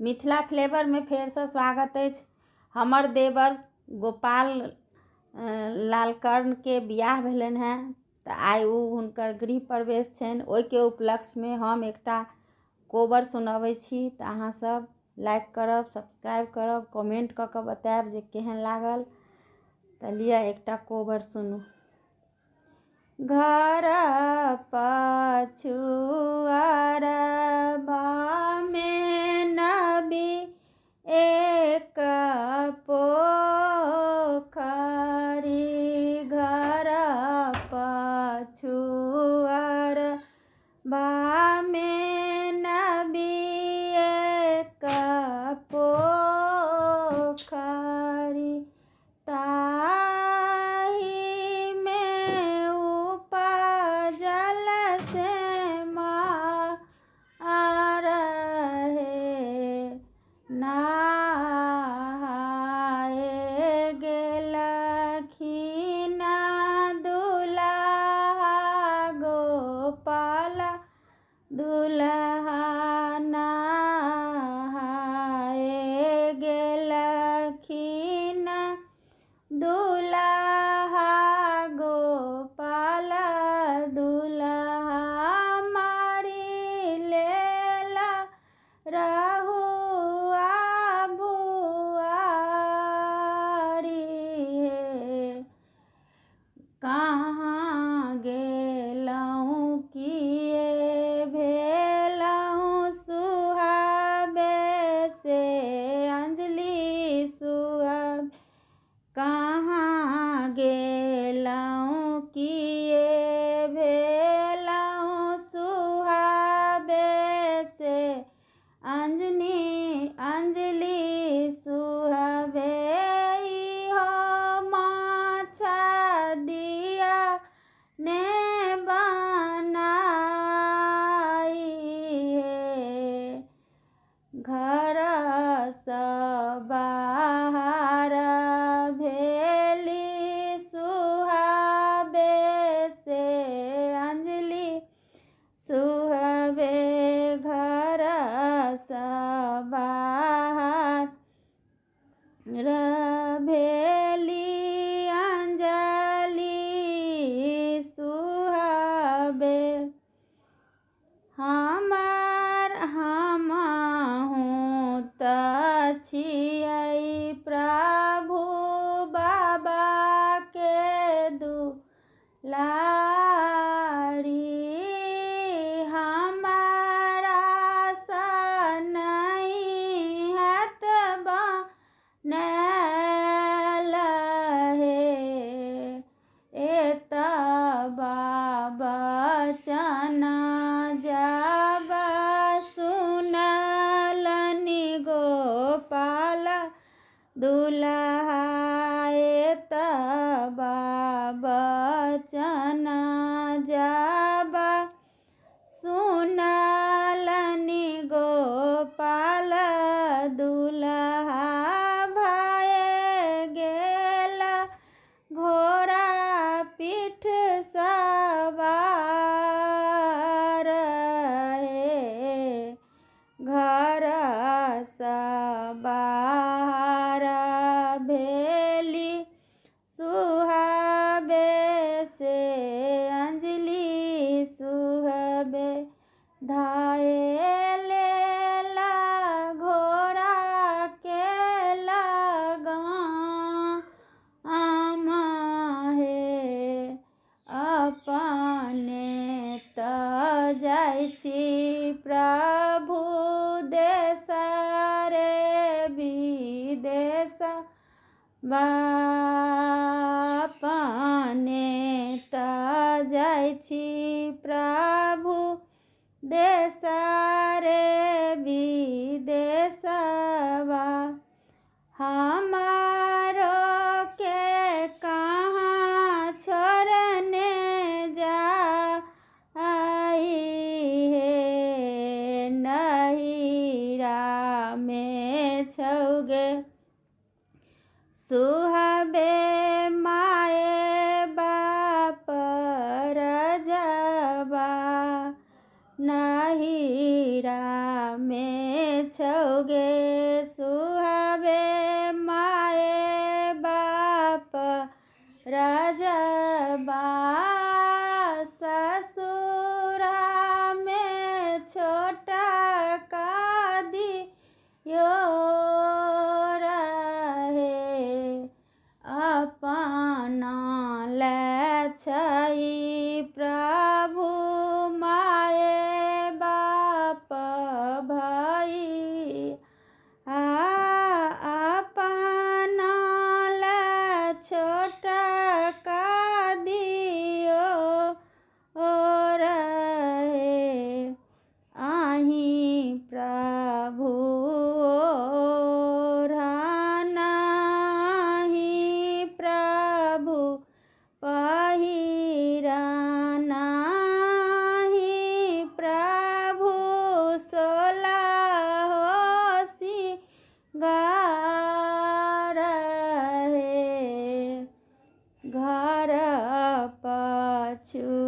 Mithila flavour में फेर से स्वागत अछि। हमर देवर गोपाल लालकर्ण के बियाह भेलनि हैं तऽ आइ हुनकर गृह प्रवेश छनि। ओहिके उपलक्ष्य में हम एकटा कोबर सुनबै छी तऽ अहाँ सब लाइक करब, सब्सक्राइब करब, कमेंट कऽ के बतायब जे केहन लागल। तऽ लिअ एकटा कोबर सुनू। घर पछुआरबा में नबी एक पोखरी, घर पछुआरबा में नबी एक पोखरी, ताही में उपजल से मार हे, नहाए गेलखिन दुल्हा गोपाल, दुल्हा नहाए गेलखिन दुल्हा गोपाल, दुल्हा मारी लेला रहुआ बुआरी हे, कहाँ गेलहुँ किए भेलहुँ सुहाबे से अंजलि सुहाबे, कहाँ गेलहुँ किए भेलहुँ सुहाबे से अंजलि सुहाबे, इहो माछा दिया ने बनाई हे, घर सँ बाहर भेली सुहाबे से अंजलि सुहाबे, घर सँ बाहर भेली अंजलि सुहाबे, हमहूँ तऽ छियै प्रभु बाबा के दुलारी, हमारा सँ नहीं हैत बनैल हे, एतबा बचन जब सुनलनि गोपाल दुल्हा, एतबा बचन जब सुनलनि गोपाल दुल्हा, भय गेल घोड़ा पीठ सवार हे, घर सँ बाहर भेली सुहाबे से अंजलि सुहाबे, धाये लेला घोड़ा के लगाम हे, अपने तऽ जाइ छी प्रभु देश रे विदेश, अपने तऽ जाइ छी प्रभु देश रे विदेशवा, हमारो के कहाँ छोड़ने जाई हे, नहिरा में छौगे सुहाबे माए बाप रजबा, नहिरा में छौगे सुहावे माए बाप रजबा ससुरा में छोटा का दियो रहे अपना ले छई प्रभु माए बाप भाई अपना ले छोटा का दियो रहे आही प्रभु रानाही प्रभु पहिरानाही प्रभु सोला होसी रहे घर पछु